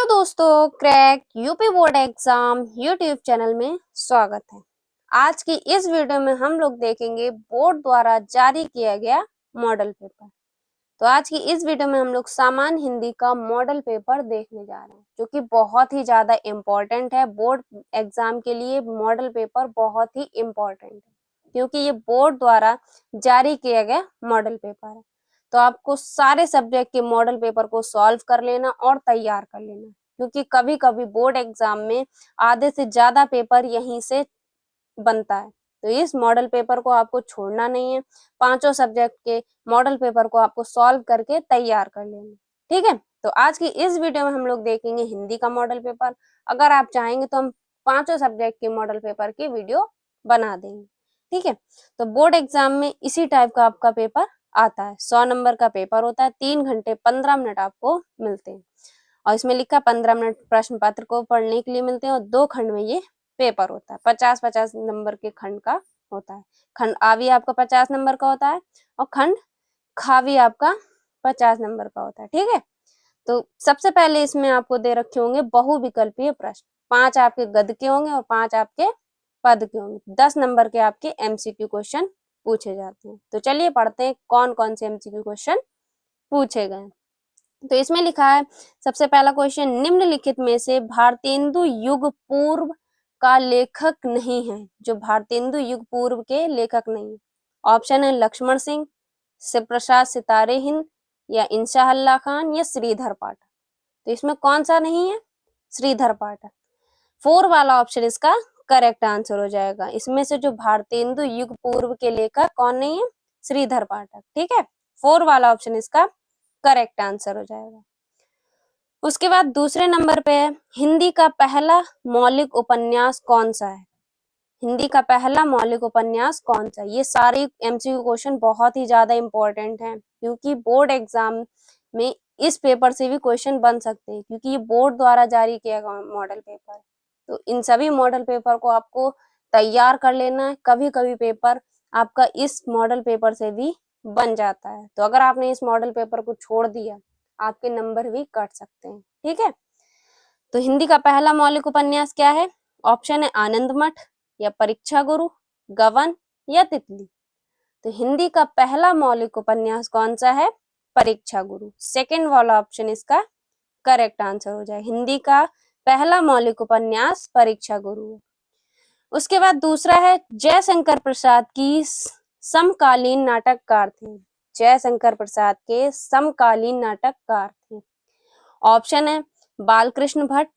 Hello दोस्तों, crack UP board exam YouTube channel में स्वागत है। आज की इस वीडियो में हम लोग देखेंगे बोर्ड द्वारा जारी किया गया मॉडल पेपर। तो आज की इस वीडियो में हम लोग सामान्य हिंदी का मॉडल पेपर देखने जा रहे हैं, जो कि बहुत ही ज्यादा इम्पोर्टेंट है। बोर्ड एग्जाम के लिए मॉडल पेपर बहुत ही इम्पोर्टेंट है, क्योंकि ये बोर्ड द्वारा जारी किया गया मॉडल पेपर है। तो आपको सारे सब्जेक्ट के मॉडल पेपर को सॉल्व कर लेना और तैयार कर लेना, क्योंकि कभी कभी बोर्ड एग्जाम में आधे से ज्यादा पेपर यहीं से बनता है। तो इस मॉडल पेपर को आपको छोड़ना नहीं है। पांचों सब्जेक्ट के मॉडल पेपर को आपको सॉल्व करके तैयार कर लेना, ठीक है। तो आज की इस वीडियो में हम लोग देखेंगे हिंदी का मॉडल पेपर। अगर आप चाहेंगे तो हम पांचों सब्जेक्ट के मॉडल पेपर की वीडियो बना देंगे, ठीक है। तो बोर्ड एग्जाम में इसी टाइप का आपका पेपर आता है। 100 नंबर का पेपर होता है। 3 घंटे 15 मिनट आपको मिलते हैं, और इसमें लिखा 15 मिनट प्रश्न पत्र को पढ़ने के लिए मिलते हैं, और 2 खंड में ये पेपर होता है। 50-50 नंबर के खंड का होता है। खंड आ भी आपका 50 नंबर का होता है, और खंड खा भी आपका 50 नंबर का होता है, ठीक है। तो सबसे पहले इसमें आपको दे रखे होंगे बहुविकल्पीय प्रश्न। 5 आपके गद्य के होंगे और 5 आपके पद के होंगे। 10 नंबर के आपके एमसीक्यू क्वेश्चन पूछे जाते हैं। तो चलिए पढ़ते हैं कौन कौन से एमसीक्यू क्वेश्चन पूछे गए। तो इसमें लिखा है सबसे पहला क्वेश्चन, निम्नलिखित में से भारतेंदु युग पूर्व का लेखक नहीं है। जो भारतेंदु युग पूर्व के लेखक नहीं है, ऑप्शन है लक्ष्मण सिंह, शिव प्रसाद सितारे हिंद, या इंशाअल्लाह अल्लाह खान, या श्रीधर पाठक। तो इसमें कौन सा नहीं है? श्रीधर पाठक। 4 वाला ऑप्शन इसका करेक्ट आंसर हो जाएगा। इसमें से जो भारतेंदु युग पूर्व के लेखक कौन नहीं है? श्रीधर पाठक, ठीक है। 4 वाला ऑप्शन इसका करेक्ट आंसर हो जाएगा। उसके बाद दूसरे नंबर पे है, हिंदी का पहला मौलिक उपन्यास कौन सा है? हिंदी का पहला मौलिक उपन्यास कौन सा है? ये सारे एमसीक्यू क्वेश्चन बहुत ही ज्यादा इंपॉर्टेंट हैं, क्योंकि बोर्ड एग्जाम में इस पेपर से भी क्वेश्चन बन सकते हैं, क्योंकि ये बोर्ड द्वारा जारी किया गया मॉडल पेपर। तो इन सभी मॉडल पेपर को आपको तैयार कर लेना है। कभी कभी पेपर आपका इस मॉडल पेपर से भी बन जाता है। तो अगर आपने इस मॉडल पेपर को छोड़ दिया, आपके नंबर भी कट सकते हैं, ठीक है। तो हिंदी का पहला मौलिक उपन्यास क्या है? ऑप्शन है आनंद मठ, या परीक्षा गुरु, गबन, या तितली। तो हिंदी का पहला मौलिक उपन्यास कौन सा है? परीक्षा गुरु। सेकंड वाला ऑप्शन इसका करेक्ट आंसर हो जाए। हिंदी का पहला मौलिक उपन्यास परीक्षा गुरु है। उसके बाद दूसरा है, जयशंकर प्रसाद की समकालीन नाटककार थे। जयशंकर प्रसाद के समकालीन नाटककार थे। ऑप्शन है बालकृष्ण भट्ट,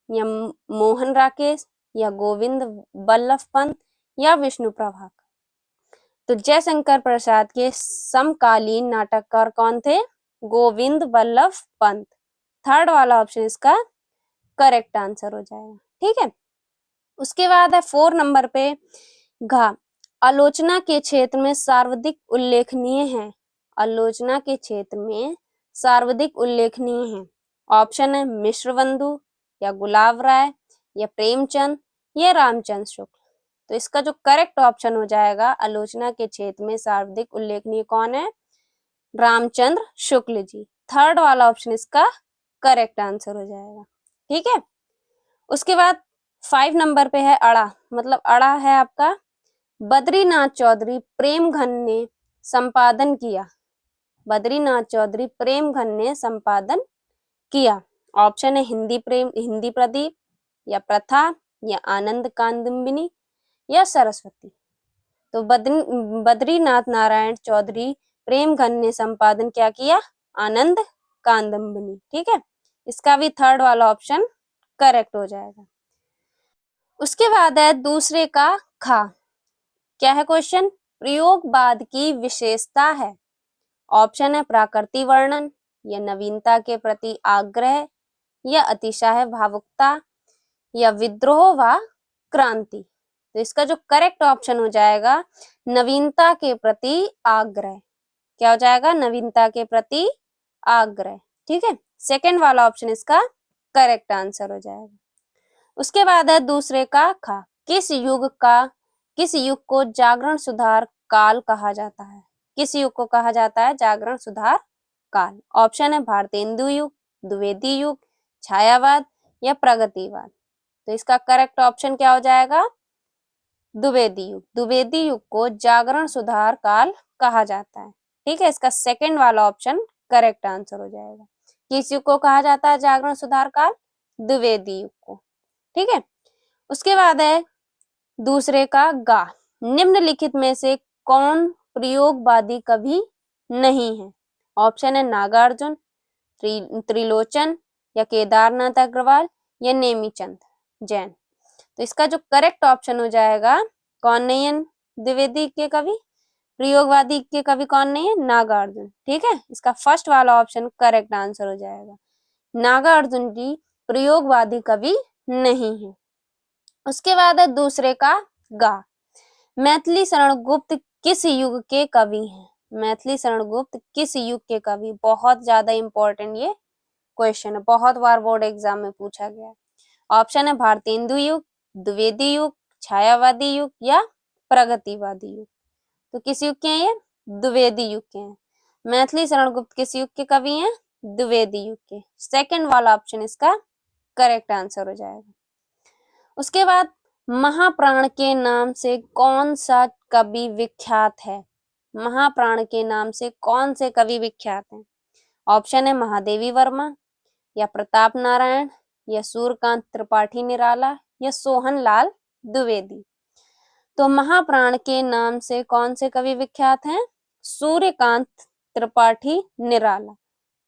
या मोहन राकेश, या गोविंद बल्लभ पंत, या विष्णु प्रभाकर। तो जयशंकर प्रसाद के समकालीन नाटककार कौन थे? गोविंद बल्लभ पंत। थर्ड वाला ऑप्शन इसका करेक्ट आंसर हो जाएगा, ठीक है। उसके बाद है 4 नंबर पे, घा आलोचना के क्षेत्र में सर्वाधिक उल्लेखनीय है। आलोचना के क्षेत्र में सर्वाधिक उल्लेखनीय है। ऑप्शन है मिश्र बंधु, या गुलाब राय, या प्रेमचंद, या रामचंद्र शुक्ल। तो इसका जो करेक्ट ऑप्शन हो जाएगा, आलोचना के क्षेत्र में सर्वाधिक उल्लेखनीय कौन है? रामचंद्र शुक्ल जी। थर्ड वाला ऑप्शन इसका करेक्ट आंसर हो जाएगा, ठीक है। उसके बाद 5 नंबर पे है अड़ा, मतलब अड़ा है आपका, बद्रीनाथ चौधरी प्रेमघन ने संपादन किया। बद्रीनाथ चौधरी प्रेमघन ने संपादन किया। ऑप्शन है हिंदी प्रदीप, या प्रथा, या आनंद कादम्बिनी, या सरस्वती। तो बद्रीनाथ नारायण चौधरी प्रेमघन ने संपादन क्या किया? आनंद कादम्बिनी, ठीक है। इसका भी थर्ड वाला ऑप्शन करेक्ट हो जाएगा। उसके बाद है दूसरे का खा, क्या है क्वेश्चन? प्रयोगवाद की विशेषता है। ऑप्शन है प्राकृतिक वर्णन, या नवीनता के प्रति आग्रह, या अतिशय भावुकता, या विद्रोह व क्रांति। तो इसका जो करेक्ट ऑप्शन हो जाएगा, नवीनता के प्रति आग्रह। क्या हो जाएगा? नवीनता के प्रति आग्रह, ठीक है। सेकंड वाला ऑप्शन इसका करेक्ट आंसर हो जाएगा। उसके बाद है दूसरे का खा, किस युग को जागरण सुधार काल कहा जाता है? किस युग को कहा जाता है जागरण सुधार काल? ऑप्शन है भारतेंदु युग, द्विवेदी युग, छायावाद या प्रगतिवाद। तो इसका करेक्ट ऑप्शन क्या हो जाएगा? द्विवेदी युग। द्विवेदी युग को जागरण सुधार काल कहा जाता है। ठीक है, इसका सेकंड वाला ऑप्शन करेक्ट आंसर हो जाएगा। किस युग को कहा जाता है जागरण सुधार काल? द्विवेदी युग को। ठीक है, उसके बाद है दूसरे का गा। निम्नलिखित में से कौन प्रयोगवादी कवि नहीं है? ऑप्शन है नागार्जुन, त्रिलोचन या केदारनाथ अग्रवाल या नेमीचंद जैन। तो इसका जो करेक्ट ऑप्शन हो जाएगा, कौन नहीं है द्विवेदी के कवि? प्रयोगवादी के कवि कौन नहीं है? नागार्जुन। ठीक है, इसका फर्स्ट वाला ऑप्शन करेक्ट आंसर हो जाएगा। नागार्जुन जी प्रयोगवादी कवि नहीं है। उसके बाद है दूसरे का गा। मैथिली शरण गुप्त किस युग के कवि हैं? मैथिली शरण गुप्त किस युग के कवि? बहुत ज्यादा इंपॉर्टेंट ये क्वेश्चन है, बहुत बार बोर्ड एग्जाम में पूछा गया है। ऑप्शन है भारतेंदु युग, द्विवेदी युग, छायावादी युग या प्रगतिवादी युग। तो किस युग के हैं ये? द्विवेदी युग के हैं। मैथिली शरण गुप्त किस युग के कवि हैं? द्विवेदी युग के। सेकंड वाला ऑप्शन इसका करेक्ट आंसर हो जाएगा। उसके बाद महाप्राण के नाम से कौन सा कवि विख्यात है? महाप्राण के नाम से कौन से कवि विख्यात हैं? ऑप्शन है महादेवी वर्मा या प्रताप नारायण या सूर्यकांत त्रिपाठी निराला या सोहन लाल द्विवेदी। तो महाप्राण के नाम से कौन से कवि विख्यात हैं? सूर्यकांत त्रिपाठी निराला।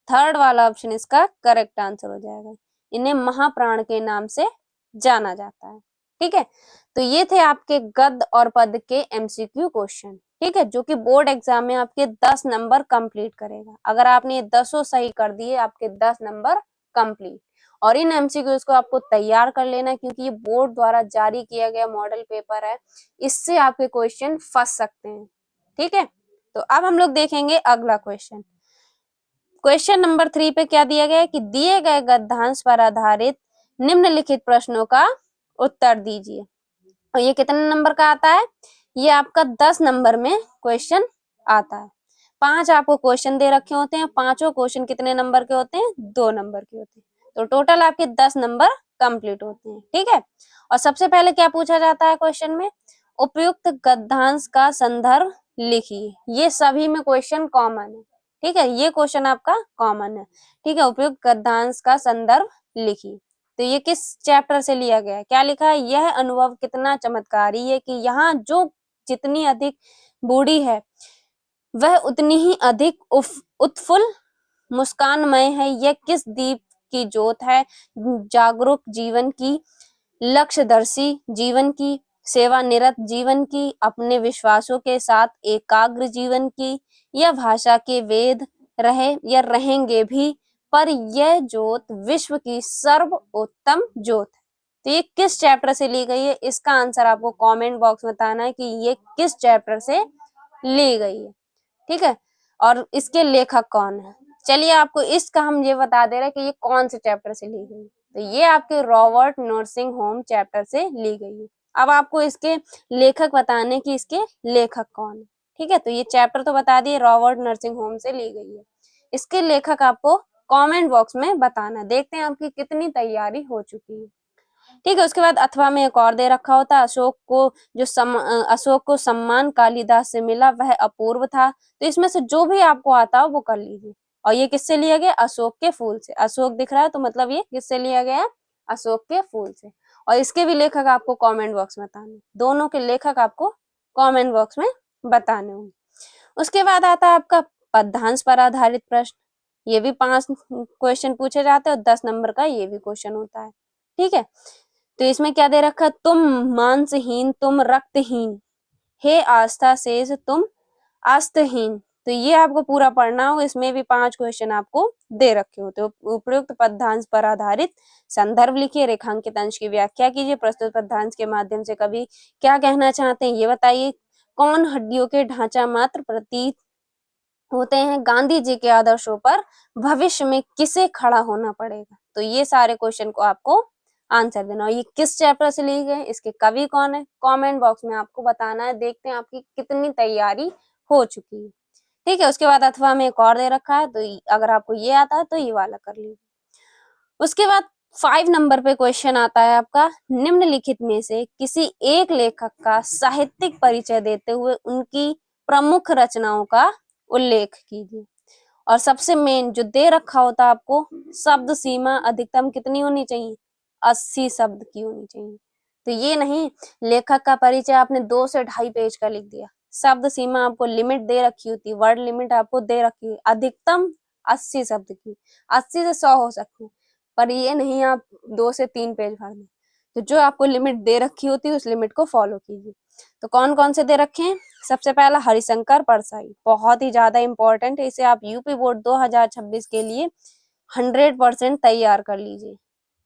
थर्ड वाला ऑप्शन इसका करेक्ट आंसर हो जाएगा। इन्हें महाप्राण के नाम से जाना जाता है। ठीक है, तो ये थे आपके गद्य और पद्य के एमसीक्यू क्वेश्चन। ठीक है, जो कि बोर्ड एग्जाम में आपके 10 नंबर कंप्लीट करेगा। अगर आपने ये 10 सही कर दिए, आपके 10 नंबर कंप्लीट। और इन एमसीक्यूज को आपको तैयार कर लेना, क्योंकि ये बोर्ड द्वारा जारी किया गया मॉडल पेपर है, इससे आपके क्वेश्चन फंस सकते हैं। ठीक है, तो अब हम लोग देखेंगे अगला क्वेश्चन। क्वेश्चन नंबर 3 पे क्या दिया गया है कि दिए गए गद्यांश पर आधारित निम्नलिखित प्रश्नों का उत्तर दीजिए। और ये कितने नंबर का आता है? ये आपका 10 नंबर में क्वेश्चन आता है। 5 आपको क्वेश्चन दे रखे होते हैं, पांचों क्वेश्चन कितने नंबर के होते हैं? 2 नंबर के होते हैं। तो टोटल आपके 10 नंबर कंप्लीट होते हैं। ठीक है, और सबसे पहले क्या पूछा जाता है क्वेश्चन में? उपयुक्त गद्यांश का संदर्भ लिखिए। ये सभी में क्वेश्चन कॉमन है। ठीक है, ये क्वेश्चन आपका कॉमन है। ठीक है, उपयुक्त गद्यांश का संदर्भ लिखिए। तो ये किस चैप्टर से लिया गया है? क्या लिखा है? यह अनुभव कितना चमत्कारी है कि यहाँ जो जितनी अधिक बूढ़ी है वह उतनी ही अधिक उत्फुल्ल मुस्कानमय है। यह किस दीप की ज्योत है? जागरूक जीवन की, लक्ष्यदर्शी जीवन की, सेवानिरत जीवन की, अपने विश्वासों के साथ एकाग्र जीवन की, या भाषा के वेद रहे या रहेंगे भी, पर यह ज्योत विश्व की सर्वोत्तम ज्योत है। तो ये किस चैप्टर से ली गई है? इसका आंसर आपको कमेंट बॉक्स में बताना है कि ये किस चैप्टर से ली गई है। ठीक है, और इसके लेखक कौन है? चलिए आपको इसका हम ये बता दे रहे हैं कि ये कौन से चैप्टर से ली गई। तो ये आपके रॉबर्ट नर्सिंग होम चैप्टर से ली गई है। अब आपको इसके लेखक बताने कि इसके लेखक कौन है। ठीक है, तो ये चैप्टर तो बता दिए, रॉबर्ट नर्सिंग होम से ली गई है। इसके लेखक आपको कमेंट बॉक्स में बताना। देखते हैं आपकी कितनी तैयारी हो चुकी है। ठीक है, उसके बाद अथवा में एक और दे रखा होता है, अशोक को सम्मान कालिदास से मिला वह अपूर्व था। तो इसमें से जो भी आपको आता है वो कर लीजिए। और ये किससे लिया गया? अशोक के फूल से। अशोक दिख रहा है तो मतलब ये किससे लिया गया? अशोक के फूल से। और इसके भी लेखक आपको कमेंट बॉक्स में बताने, दोनों के लेखक आपको कमेंट बॉक्स में बताने होंगे। उसके बाद आता है आपका पद्यांश पर आधारित प्रश्न। ये भी 5 क्वेश्चन पूछे जाते हैं और 10 नंबर का ये भी क्वेश्चन होता है। ठीक है, तो इसमें क्या दे रखा है? तुम मांसहीन, तुम रक्तहीन, हे आस्था शेष तुम आस्तहीन। तो ये आपको पूरा पढ़ना हो। इसमें भी 5 क्वेश्चन आपको दे रखे होते हैं। उपयुक्त पद्यांश पर आधारित संदर्भ लिखिए, रेखांकित अंश की व्याख्या कीजिए, प्रस्तुत पद्यांश के माध्यम से कवि क्या कहना चाहते हैं ये बताइए, कौन हड्डियों के ढांचा मात्र प्रतीत होते हैं, गांधी जी के आदर्शों पर भविष्य में किसे खड़ा होना पड़ेगा। तो ये सारे क्वेश्चन को आपको आंसर देना। और ये किस चैप्टर से ली गए, इसके कवि कौन है, कमेंट बॉक्स में आपको बताना है। देखते हैं आपकी कितनी तैयारी हो चुकी है। ठीक है, उसके बाद अथवा में एक और दे रखा है, तो अगर आपको ये आता है तो ये वाला कर लीजिए। उसके बाद 5 नंबर पे क्वेश्चन आता है आपका, निम्नलिखित में से किसी एक लेखक का साहित्यिक परिचय देते हुए उनकी प्रमुख रचनाओं का उल्लेख कीजिए। और सबसे मेन जो दे रखा होता है आपको, शब्द सीमा अधिकतम कितनी होनी चाहिए, 80 शब्द की होनी चाहिए। तो ये नहीं लेखक का परिचय आपने 2 से 2.5 पेज का लिख दिया। शब्द सीमा आपको लिमिट दे रखी होती, वर्ड लिमिट आपको दे रखी है अधिकतम 80 शब्द की, 80 से 100 हो सकते हैं, पर ये नहीं आप 2 से 3 पेज भर दें। तो जो आपको लिमिट दे रखी होती है उस लिमिट को फॉलो कीजिए। तो कौन कौन से दे रखे हैं, सबसे पहला हरिशंकर परसाई, बहुत ही ज्यादा इंपॉर्टेंट है, इसे आप यूपी बोर्ड 2026 के लिए 100% तैयार कर लीजिए,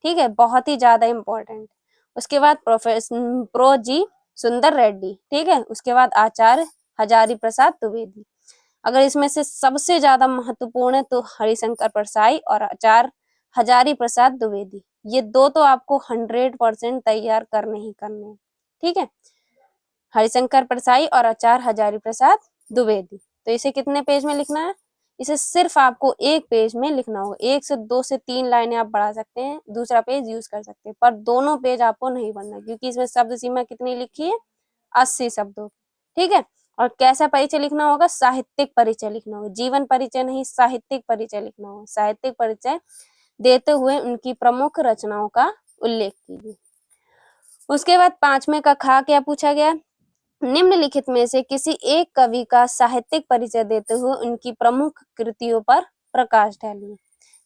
ठीक है, बहुत ही ज्यादा इंपॉर्टेंट। उसके बाद प्रो जी सुंदर रेड्डी, ठीक है, उसके बाद आचार्य हजारी प्रसाद द्विवेदी। अगर इसमें से सबसे ज्यादा महत्वपूर्ण है तो हरिशंकर परसाई और आचार्य हजारी प्रसाद द्विवेदी, ये दो तो आपको 100% तैयार करने ही करने, ठीक है, हरिशंकर परसाई और आचार्य हजारी प्रसाद द्विवेदी। तो इसे कितने पेज में लिखना है, इसे सिर्फ आपको एक पेज में लिखना होगा, 1 से 2 से 3 लाइनें आप बढ़ा सकते हैं, दूसरा पेज यूज कर सकते हैं, पर दोनों पेज आपको नहीं पढ़ना क्योंकि इसमें शब्द सीमा कितनी लिखी है, 80 शब्दों, ठीक है। और कैसा परिचय लिखना होगा, साहित्यिक परिचय लिखना होगा, जीवन परिचय नहीं, साहित्यिक परिचय लिखना होगा। साहित्यिक परिचय देते हुए उनकी प्रमुख रचनाओं का उल्लेख कीजिए। उसके बाद 5वें का खा क्या पूछा गया, निम्नलिखित में से किसी एक कवि का साहित्यिक परिचय देते हुए उनकी प्रमुख कृतियों पर प्रकाश डालिए।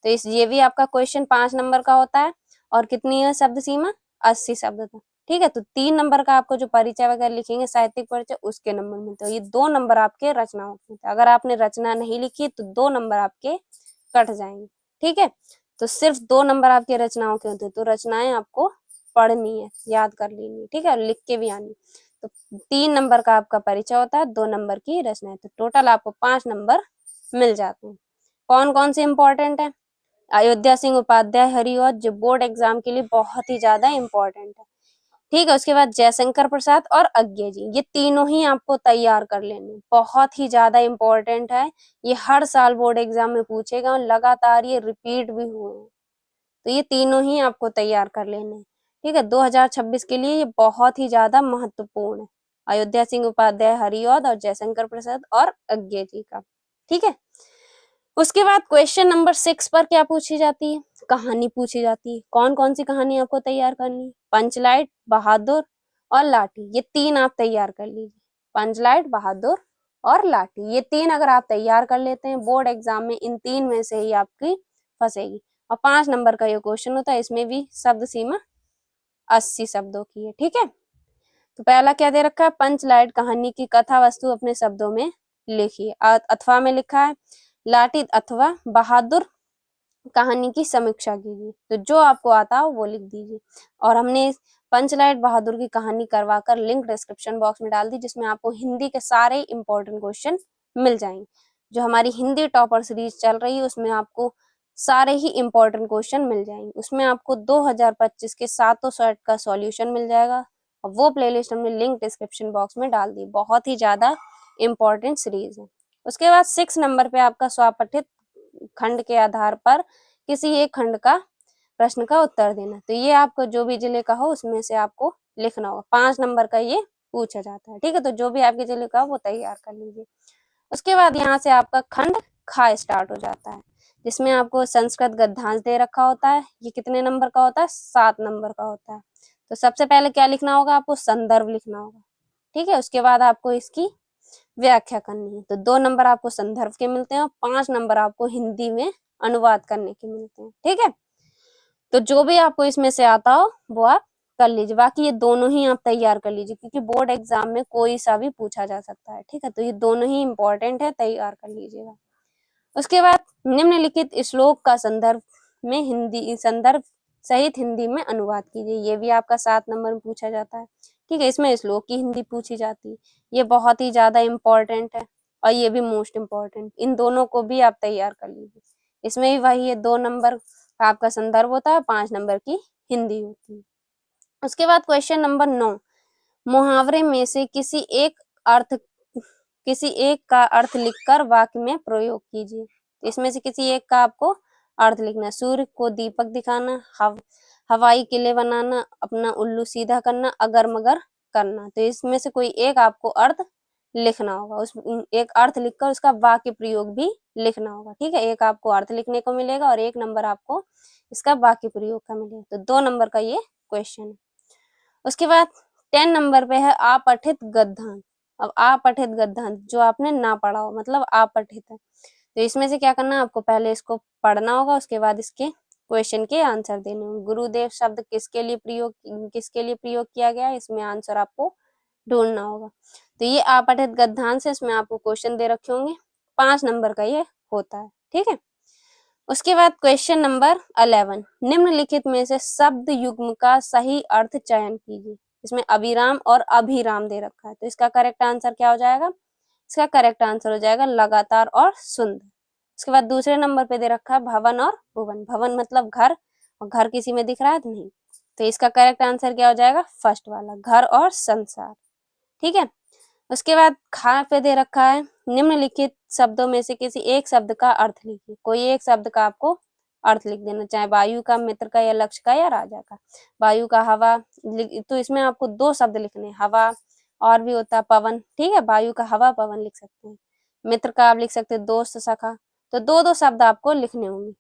तो इस ये भी आपका क्वेश्चन 5 नंबर का होता है और कितनी है शब्द सीमा, 80 शब्द था, ठीक है। तो 3 नंबर का आपको जो परिचय वगैरह लिखेंगे साहित्यिक परिचय उसके नंबर मिलते हैं, ये 2 नंबर आपके रचनाओं के मिलते हैं। अगर आपने रचना नहीं लिखी तो 2 नंबर आपके कट जाएंगे, ठीक है। तो सिर्फ 2 नंबर आपके रचनाओं के होते हैं, तो रचनाएं आपको पढ़नी है, याद कर लेनी है, ठीक है, लिख के भी आनी। तो 3 नंबर का आपका परिचय होता है, 2 नंबर की रचना है, तो टोटल आपको 5 नंबर मिल जाते हैं। कौन कौन से इंपॉर्टेंट है, अयोध्या सिंह उपाध्याय हरिऔध जो बोर्ड एग्जाम के लिए बहुत ही ज्यादा इंपॉर्टेंट है, ठीक है। उसके बाद जयशंकर प्रसाद और अज्ञे जी, ये तीनों ही आपको तैयार कर लेने, बहुत ही ज्यादा इंपॉर्टेंट है, ये हर साल बोर्ड एग्जाम में पूछेगा और लगातार ये रिपीट भी हुए हैं, तो ये तीनों ही आपको तैयार कर लेने हैं, ठीक है। 2026 के लिए ये बहुत ही ज्यादा महत्वपूर्ण है, अयोध्या सिंह उपाध्याय हरिऔध और जयशंकर प्रसाद और अज्ञे जी का, ठीक है। उसके बाद क्वेश्चन नंबर 6 पर क्या पूछी जाती है, कहानी पूछी जाती है। कौन कौन सी कहानी आपको तैयार करनी है, पंचलाइट, बहादुर और लाठी, ये 3 आप तैयार कर लीजिए, पंचलाइट, बहादुर और लाठी, ये 3 अगर आप तैयार कर लेते हैं बोर्ड एग्जाम में इन 3 में से ही आपकी फंसेगी। और 5 नंबर का ये क्वेश्चन होता है, इसमें भी शब्द सीमा 80 शब्दों की है, ठीक है। तो पहला क्या दे रखा है, पंचलाइट कहानी की कथा वस्तु अपने शब्दों में लिखिए। अथवा में लिखा है लाठी अथवा बहादुर कहानी की समीक्षा कीजिए, तो जो आपको आता हो वो लिख दीजिए। और हमने पंचलाइट बहादुर की कहानी करवाकर लिंक डिस्क्रिप्शन बॉक्स में डाल दी, जिसमें आपको हिंदी के सारे इंपॉर्टेंट क्वेश्चन मिल जाएंगे। जो हमारी हिंदी टॉपर सीरीज चल रही है उसमें आपको सारे ही इंपॉर्टेंट क्वेश्चन मिल जाएंगे, उसमें आपको 2025 के 7 सेट का सॉल्यूशन मिल जाएगा, और वो प्लेलिस्ट हमने लिंक डिस्क्रिप्शन बॉक्स में डाल दी, बहुत ही ज्यादा इंपॉर्टेंट सीरीज है। उसके बाद 6 नंबर पे आपका स्वपठित खंड के आधार पर किसी एक खंड का प्रश्न का उत्तर देना, तो ये आपको जो भी जिले का हो उसमें से आपको लिखना होगा, 5 नंबर का ये पूछा जाता है, ठीक है। तो जो भी आपके जिले का हो वो तैयार कर लीजिए। उसके बाद यहाँ से आपका खंड खा स्टार्ट हो जाता है, जिसमें आपको संस्कृत गद्यांश दे रखा होता है, ये कितने नंबर का होता है, 7 नंबर का होता है। तो सबसे पहले क्या लिखना होगा, आपको संदर्भ लिखना होगा, ठीक है। उसके बाद आपको इसकी व्याख्या करनी है, तो 2 नंबर आपको संदर्भ के मिलते हैं और 5 नंबर आपको हिंदी में अनुवाद करने के मिलते हैं, ठीक है। तो जो भी आपको इसमें से आता हो वो आप कर लीजिए, बाकी ये दोनों ही आप तैयार कर लीजिए क्योंकि बोर्ड एग्जाम में कोई सा भी पूछा जा सकता है, ठीक है। तो ये दोनों ही इंपॉर्टेंट है, तैयार कर लीजिएगा। उसके बाद निम्नलिखित श्लोक का संदर्भ में हिंदी संदर्भ सहित हिंदी में अनुवाद कीजिए, ये भी आपका 7 नंबर में पूछा जाता है, ठीक है। इसमें श्लोक की हिंदी पूछी जाती है, ये बहुत ही ज्यादा इंपॉर्टेंट है और ये भी मोस्ट इम्पोर्टेंट, इन दोनों को भी आप तैयार कर लीजिए। इसमें भी वही है, 2 नंबर आपका संदर्भ होता है, 5 नंबर की हिंदी होती है। उसके बाद क्वेश्चन नंबर 9, मुहावरे में से किसी एक का अर्थ लिखकर वाक्य में प्रयोग कीजिए। इसमें से किसी एक का आपको अर्थ लिखना है। सूर्य को दीपक दिखाना, हवाई किले बनाना, अपना उल्लू सीधा करना, अगर मगर करना। तो इसमें से कोई एक आपको अर्थ लिखना होगा, उस एक अर्थ लिखकर उसका वाक्य प्रयोग भी लिखना होगा। ठीक है, एक आपको अर्थ लिखने को मिलेगा और 1 नंबर आपको इसका वाक्य प्रयोग का मिलेगा। तो 2 नंबर का ये क्वेश्चन है। उसके बाद 10 नंबर पे है अपठित गद्यांश। अब अपठित गद्यांश जो आपने ना पढ़ा हो, मतलब अपठित है, तो इसमें से क्या करना है आपको, पहले इसको पढ़ना होगा, उसके बाद इसके क्वेश्चन के आंसर देने होंगे। गुरुदेव शब्द किसके लिए प्रयोग किया गया है, इसमें आंसर आपको ढूंढना होगा। तो ये अपठित गद्यांश है, इसमें आपको क्वेश्चन दे रखे होंगे, 5 नंबर का ये होता है। ठीक है, उसके बाद क्वेश्चन नंबर 11, निम्नलिखित में से शब्द युग्म का सही अर्थ चयन कीजिए। इसमें अभिराम और अभिराम दे रखा है, तो इसका करेक्ट आंसर क्या हो जाएगा, इसका करेक्ट आंसर हो जाएगा लगातार और सुंदर। उसके बाद दूसरे नंबर पे दे रखा है भवन और भुवन। भवन मतलब घर, और घर किसी में दिख रहा है तो नहीं, तो इसका करेक्ट आंसर क्या हो जाएगा, फर्स्ट वाला, घर और संसार। ठीक है, उसके बाद खा पे दे रखा है निम्नलिखित शब्दों में से किसी एक शब्द का अर्थ लिखिए। कोई एक शब्द का आपको अर्थ लिख देना, चाहे वायु का, मित्र का, या लक्ष्य का, या राजा का। वायु का हवा, तो इसमें आपको 2 शब्द लिखने हैं, हवा और भी होता है पवन। ठीक है, वायु का हवा, पवन लिख सकते हैं। मित्र का आप लिख सकते हैं दोस्त, सखा। तो 2-2 शब्द आपको लिखने होंगे।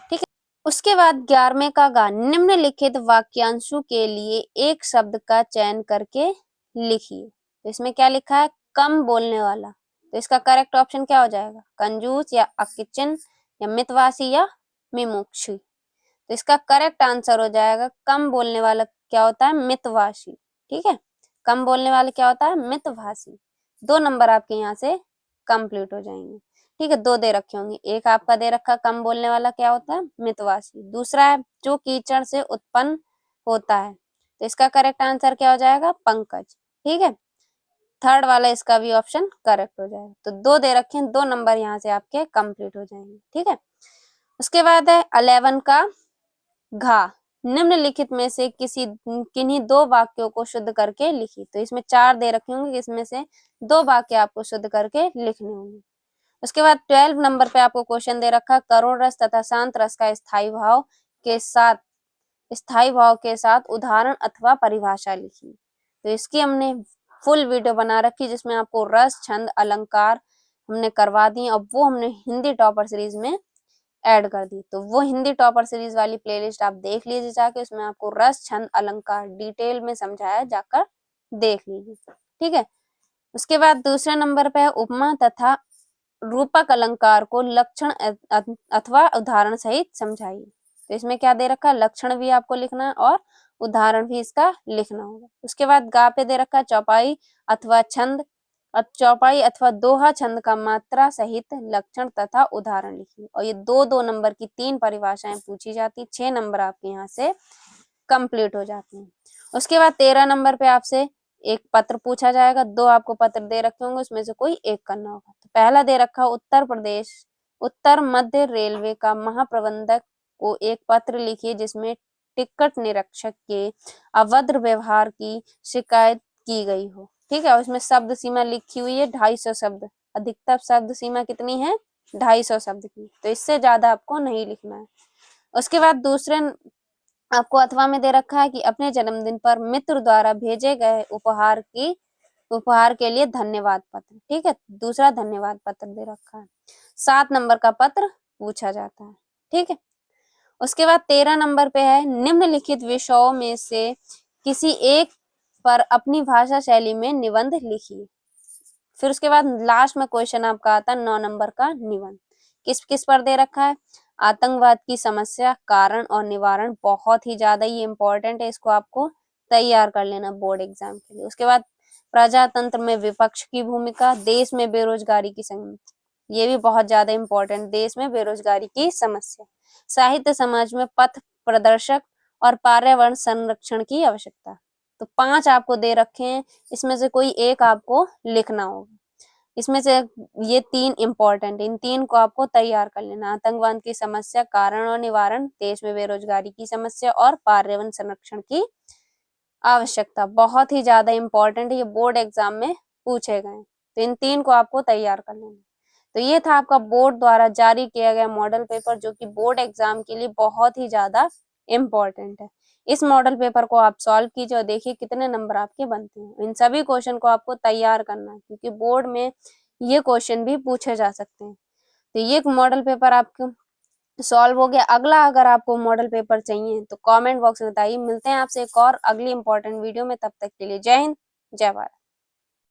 ठीक है, उसके बाद 11वें का गा, निम्नलिखित वाक्यांशों के लिए एक शब्द का चयन करके लिखिए। तो इसमें क्या लिखा है, कम बोलने वाला। तो इसका करेक्ट ऑप्शन क्या हो जाएगा, कंजूस, या अकिचन, या मितवासी, या मिमुक्षु। तो इसका करेक्ट आंसर हो जाएगा कम बोलने वाला क्या होता है, मितवासी। ठीक है, कम बोलने वाले क्या होता है, मितभाषी। 2 नंबर आपके यहाँ से कंप्लीट हो जाएंगे। ठीक है, 2 दे रखे होंगे, एक आपका दे रखा कम बोलने वाला क्या होता है, मितवासी। दूसरा है जो कीचड़ से उत्पन्न होता है, तो इसका करेक्ट आंसर क्या हो जाएगा, पंकज। ठीक है, थर्ड वाला इसका भी ऑप्शन करेक्ट हो जाएगा। तो 2 दे रखे हैं, 2 नंबर यहाँ से आपके कंप्लीट हो जाएंगे। ठीक है, उसके बाद है 11 का घा, निम्नलिखित में से किन्हीं 2 वाक्यों को शुद्ध करके लिखिए। तो इसमें 4 दे रखे होंगे, इसमें से 2 वाक्य आपको शुद्ध करके लिखने होंगे। उसके बाद 12 नंबर पे आपको क्वेश्चन दे रखा, करुण रस तथा शांत रस का स्थायी भाव के साथ उदाहरण अथवा परिभाषा लिखिए। तो इसकी हमने फुल वीडियो बना रखी, जिसमें आपको रस, छंद, अलंकार हमने करवा दी, अब वो हमने हिंदी टॉपर सीरीज में ऐड कर दी। तो वो हिंदी टॉपर सीरीज वाली प्लेलिस्ट आप देख लीजिए जाके, उसमें आपको रस, छंद, अलंकार डिटेल में समझाया, जाकर देख लीजिए। ठीक है, उसके बाद दूसरे नंबर पे है उपमा तथा रूपक अलंकार को लक्षण अथवा उदाहरण सहित समझाइए। तो इसमें क्या दे रखा है, लक्षण भी आपको लिखना है और उदाहरण भी इसका लिखना होगा। उसके बाद गा पे दे रखा है चौपाई अथवा छंद, चौपाई अथवा दोहा छंद का मात्रा सहित लक्षण तथा उदाहरण लिखिए। और ये 2-2 नंबर की 3 परिभाषाएं पूछी जाती, 6 नंबर आपके यहाँ से कंप्लीट हो जाती हैं। उसके बाद 13 नंबर पे आपसे एक पत्र पूछा जाएगा, 2 आपको पत्र दे रखे होंगे, उसमें से कोई एक करना होगा। तो पहला दे रखा उत्तर मध्य रेलवे का महाप्रबंधक को एक पत्र लिखिए जिसमें टिकट निरीक्षक के अभद्र व्यवहार की शिकायत की गई हो। ठीक है, उसमें शब्द सीमा लिखी हुई है 250 शब्द, अधिकतम शब्द सीमा कितनी है, 250 शब्द की, तो इससे ज्यादा आपको नहीं लिखना है। उसके बाद दूसरे आपको अथवा में दे रखा है कि अपने जन्मदिन पर मित्र द्वारा भेजे गए उपहार के लिए धन्यवाद पत्र। ठीक है, दूसरा धन्यवाद पत्र दे रखा है, 7 नंबर का पत्र पूछा जाता है। ठीक है, उसके बाद 13 नंबर पे है निम्नलिखित विषयों में से किसी एक पर अपनी भाषा शैली में निबंध लिखिए। फिर उसके बाद लास्ट में क्वेश्चन आपका आता है 9 नंबर का निबंध, किस किस पर दे रखा है, आतंकवाद की समस्या, कारण और निवारण, बहुत ही ज्यादा ही इंपॉर्टेंट है, इसको आपको तैयार कर लेना बोर्ड एग्जाम के लिए। उसके बाद प्रजातंत्र में विपक्ष की भूमिका, देश में बेरोजगारी की समस्या, ये भी बहुत ज्यादा इंपॉर्टेंट, देश में बेरोजगारी की समस्या, साहित्य समाज में पथ प्रदर्शक और पर्यावरण संरक्षण की आवश्यकता। तो 5 आपको दे रखे हैं, इसमें से कोई एक आपको लिखना होगा। इसमें से ये 3 इंपॉर्टेंट, इन 3 को आपको तैयार कर लेना, आतंकवाद की समस्या, कारण और निवारण, देश में बेरोजगारी की समस्या और पर्यावरण संरक्षण की आवश्यकता। बहुत ही ज्यादा इंपॉर्टेंट, ये बोर्ड एग्जाम में पूछे गए, तो इन 3 को आपको तैयार कर लेना। तो ये था आपका बोर्ड द्वारा जारी किया गया मॉडल पेपर, जो कि बोर्ड एग्जाम के लिए बहुत ही ज्यादा इम्पोर्टेंट है। इस मॉडल पेपर को आप सॉल्व कीजिए और देखिए कितने नंबर आपके बनते हैं। इन सभी क्वेश्चन को आपको तैयार करना है, क्योंकि बोर्ड में ये क्वेश्चन भी पूछे जा सकते हैं। तो ये मॉडल पेपर आपको सॉल्व हो गया। अगला अगर आपको मॉडल पेपर चाहिए तो कमेंट बॉक्स में बताइए। मिलते हैं आपसे एक और अगली इंपॉर्टेंट वीडियो में, तब तक के लिए जय हिंद, जय भारत।